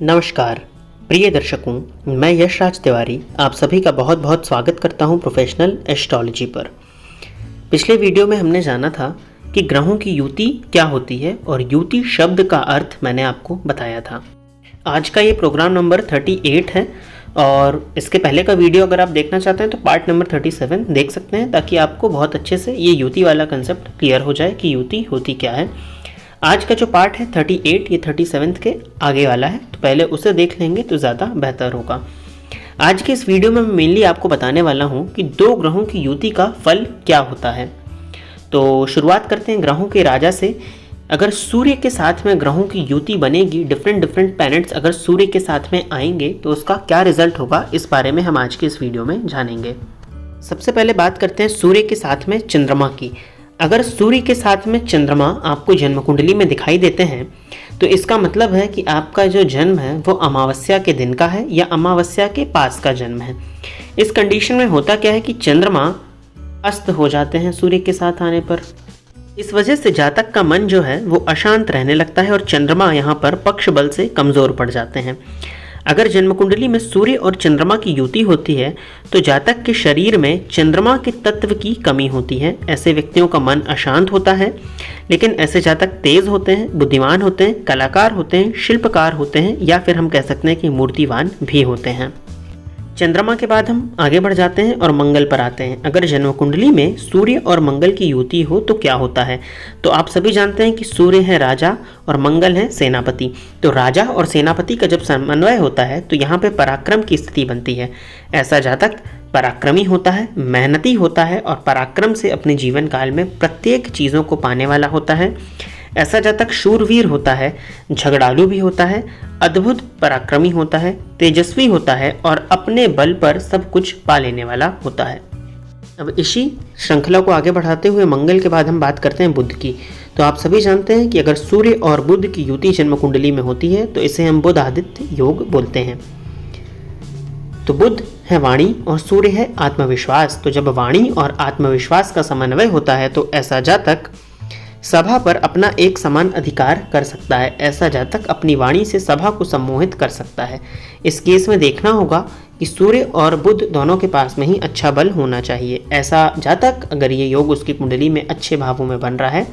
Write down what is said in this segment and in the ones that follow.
नमस्कार प्रिय दर्शकों, मैं यशराज तिवारी आप सभी का बहुत बहुत स्वागत करता हूं प्रोफेशनल एस्ट्रोलॉजी पर। पिछले वीडियो में हमने जाना था कि ग्रहों की युति क्या होती है और युति शब्द का अर्थ मैंने आपको बताया था। आज का ये प्रोग्राम नंबर 38 है और इसके पहले का वीडियो अगर आप देखना चाहते हैं तो पार्ट नंबर 37 देख सकते हैं, ताकि आपको बहुत अच्छे से ये युति वाला कंसेप्ट क्लियर हो जाए कि युति होती क्या है। आज का जो पार्ट है 38 ये 37 के आगे वाला है, तो पहले उसे देख लेंगे तो ज़्यादा बेहतर होगा। आज के इस वीडियो में मैं मेनली आपको बताने वाला हूँ कि दो ग्रहों की युति का फल क्या होता है। तो शुरुआत करते हैं ग्रहों के राजा से। अगर सूर्य के साथ में ग्रहों की युति बनेगी, डिफरेंट प्लैनेट्स अगर सूर्य के साथ में आएंगे तो उसका क्या रिजल्ट होगा, इस बारे में हम आज के इस वीडियो में जानेंगे। सबसे पहले बात करते हैं सूर्य के साथ में चंद्रमा की। अगर सूर्य के साथ में चंद्रमा आपको जन्म कुंडली में दिखाई देते हैं तो इसका मतलब है कि आपका जो जन्म है वो अमावस्या के दिन का है या अमावस्या के पास का जन्म है। इस कंडीशन में होता क्या है कि चंद्रमा अस्त हो जाते हैं सूर्य के साथ आने पर। इस वजह से जातक का मन जो है वो अशांत रहने लगता है और चंद्रमा यहाँ पर पक्ष बल से कमज़ोर पड़ जाते हैं। अगर जन्म कुंडली में सूर्य और चंद्रमा की युति होती है तो जातक के शरीर में चंद्रमा के तत्व की कमी होती है। ऐसे व्यक्तियों का मन अशांत होता है, लेकिन ऐसे जातक तेज होते हैं, बुद्धिमान होते हैं, कलाकार होते हैं, शिल्पकार होते हैं या फिर हम कह सकते हैं कि मूर्तिवान भी होते हैं। चंद्रमा के बाद हम आगे बढ़ जाते हैं और मंगल पर आते हैं। अगर जन्म कुंडली में सूर्य और मंगल की युति हो तो क्या होता है, तो आप सभी जानते हैं कि सूर्य है राजा और मंगल है सेनापति। तो राजा और सेनापति का जब समन्वय होता है तो यहाँ पे पराक्रम की स्थिति बनती है। ऐसा जातक पराक्रमी होता है, मेहनती होता है और पराक्रम से अपने जीवन काल में प्रत्येक चीज़ों को पाने वाला होता है। ऐसा जातक शूरवीर होता है, झगड़ालू भी होता है, अद्भुत पराक्रमी होता है, तेजस्वी होता है और अपने बल पर सब कुछ पा लेने वाला होता है। अब इसी श्रृंखला को आगे बढ़ाते हुए मंगल के बाद हम बात करते हैं बुध की। तो आप सभी जानते हैं कि अगर सूर्य और बुध की युति जन्म कुंडली में होती है तो इसे हम बुध आदित्य योग बोलते हैं। तो बुध है वाणी और सूर्य है आत्मविश्वास। तो जब वाणी और आत्मविश्वास का समन्वय होता है तो ऐसा जातक सभा पर अपना एक समान अधिकार कर सकता है। ऐसा जातक अपनी वाणी से सभा को सम्मोहित कर सकता है। इस केस में देखना होगा कि सूर्य और बुध दोनों के पास में ही अच्छा बल होना चाहिए। ऐसा जातक अगर ये योग उसकी कुंडली में अच्छे भावों में बन रहा है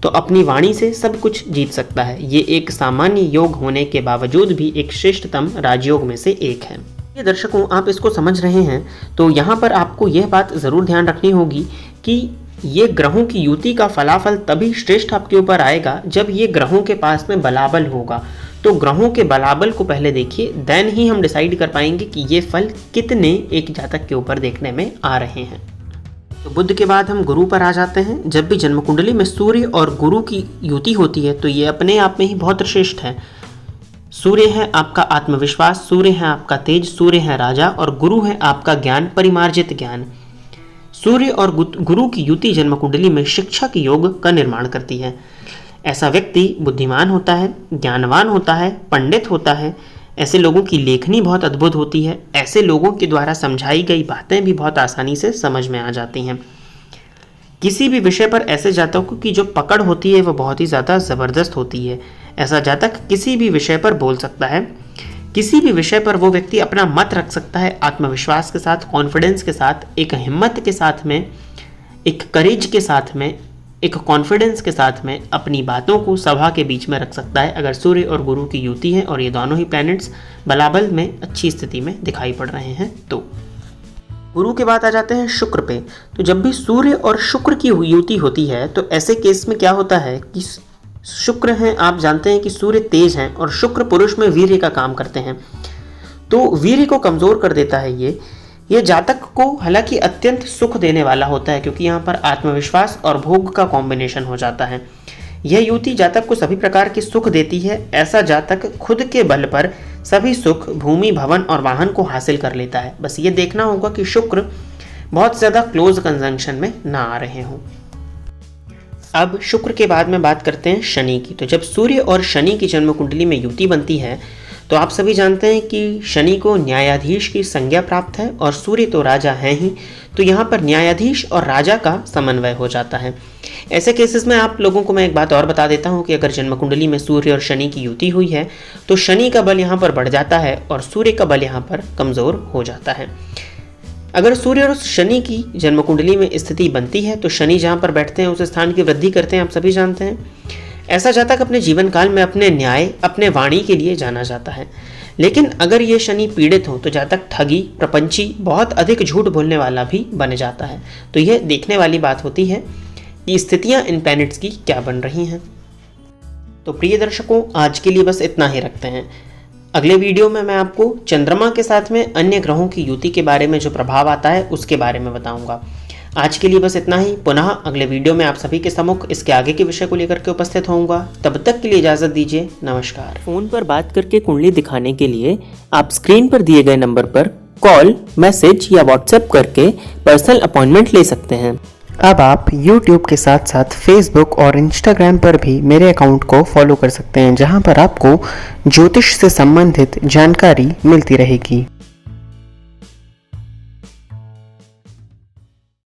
तो अपनी वाणी से सब कुछ जीत सकता है। ये एक सामान्य योग होने के बावजूद भी एक श्रेष्ठतम राजयोग में से एक है। ये दर्शकों, आप इसको समझ रहे हैं तो यहाँ पर आपको यह बात ज़रूर ध्यान रखनी होगी कि ये ग्रहों की युति का फलाफल तभी श्रेष्ठ आपके ऊपर आएगा जब ये ग्रहों के पास में बलाबल होगा। तो ग्रहों के बलाबल को पहले देखिए, देन ही हम डिसाइड कर पाएंगे कि ये फल कितने एक जातक के ऊपर देखने में आ रहे हैं। तो बुध के बाद हम गुरु पर आ जाते हैं। जब भी जन्म कुंडली में सूर्य और गुरु की युति होती है तो ये अपने आप में ही बहुत श्रेष्ठ है। सूर्य है आपका आत्मविश्वास, सूर्य है आपका तेज, सूर्य है राजा और गुरु है आपका ज्ञान, परिमार्जित ज्ञान। सूर्य और गुरु की युति जन्म कुंडली में शिक्षा के योग का निर्माण करती है। ऐसा व्यक्ति बुद्धिमान होता है, ज्ञानवान होता है, पंडित होता है। ऐसे लोगों की लेखनी बहुत अद्भुत होती है। ऐसे लोगों के द्वारा समझाई गई बातें भी बहुत आसानी से समझ में आ जाती हैं। किसी भी विषय पर ऐसे जातकों की जो पकड़ होती है वो बहुत ही ज़्यादा ज़बरदस्त होती है। ऐसा जातक किसी भी विषय पर बोल सकता है, किसी भी विषय पर वो व्यक्ति अपना मत रख सकता है आत्मविश्वास के साथ, कॉन्फिडेंस के साथ, एक हिम्मत के साथ में, एक करेज के साथ में, एक कॉन्फिडेंस के साथ में अपनी बातों को सभा के बीच में रख सकता है अगर सूर्य और गुरु की युति है और ये दोनों ही प्लैनेट्स बलाबल में अच्छी स्थिति में दिखाई पड़ रहे हैं। तो गुरु के बाद आ जाते हैं शुक्र पे। तो जब भी सूर्य और शुक्र की युति होती है तो ऐसे केस में क्या होता है कि शुक्र हैं, आप जानते हैं कि सूर्य तेज हैं और शुक्र पुरुष में वीर्य का काम करते हैं, तो वीर्य को कमज़ोर कर देता है। ये जातक को हालांकि अत्यंत सुख देने वाला होता है क्योंकि यहाँ पर आत्मविश्वास और भोग का कॉम्बिनेशन हो जाता है। यह युति जातक को सभी प्रकार की सुख देती है। ऐसा जातक खुद के बल पर सभी सुख, भूमि, भवन और वाहन को हासिल कर लेता है। बस ये देखना होगा कि शुक्र बहुत ज़्यादा क्लोज कंजंक्शन में ना आ रहे हों। अब शुक्र के बाद में बात करते हैं शनि की। तो जब सूर्य और शनि की जन्म कुंडली में युति बनती है तो आप सभी जानते हैं कि शनि को न्यायाधीश की संज्ञा प्राप्त है और सूर्य तो राजा है ही, तो यहाँ पर न्यायाधीश और राजा का समन्वय हो जाता है। ऐसे केसेस में आप लोगों को मैं एक बात और बता देता हूँ कि अगर जन्म कुंडली में सूर्य और शनि की युति हुई है तो शनि का बल यहाँ पर बढ़ जाता है और सूर्य का बल यहाँ पर कमज़ोर हो जाता है। अगर सूर्य और शनि की जन्म कुंडली में स्थिति बनती है तो शनि जहाँ पर बैठते हैं उस स्थान की वृद्धि करते हैं, आप सभी जानते हैं। ऐसा जातक अपने जीवन काल में अपने न्याय, अपने वाणी के लिए जाना जाता है। लेकिन अगर ये शनि पीड़ित हो तो जातक ठगी, प्रपंची, बहुत अधिक झूठ बोलने वाला भी बन जाता है। तो यह देखने वाली बात होती है कि स्थितियां इन प्लैनेट्स की क्या बन रही हैं। तो प्रिय दर्शकों, आज के लिए बस इतना ही रखते हैं। अगले वीडियो में मैं आपको चंद्रमा के साथ में अन्य ग्रहों की युति के बारे में जो प्रभाव आता है उसके बारे में बताऊंगा। आज के लिए बस इतना ही। पुनः अगले वीडियो में आप सभी के सम्मुख इसके आगे के विषय को लेकर के उपस्थित होऊंगा। तब तक के लिए इजाजत दीजिए। नमस्कार। फोन पर बात करके कुंडली दिखाने के लिए आप स्क्रीन पर दिए गए नंबर पर कॉल, मैसेज या व्हाट्सएप करके पर्सनल अपॉइंटमेंट ले सकते हैं। अब आप YouTube के साथ साथ Facebook और Instagram पर भी मेरे अकाउंट को फॉलो कर सकते हैं, जहां पर आपको ज्योतिष से संबंधित जानकारी मिलती रहेगी।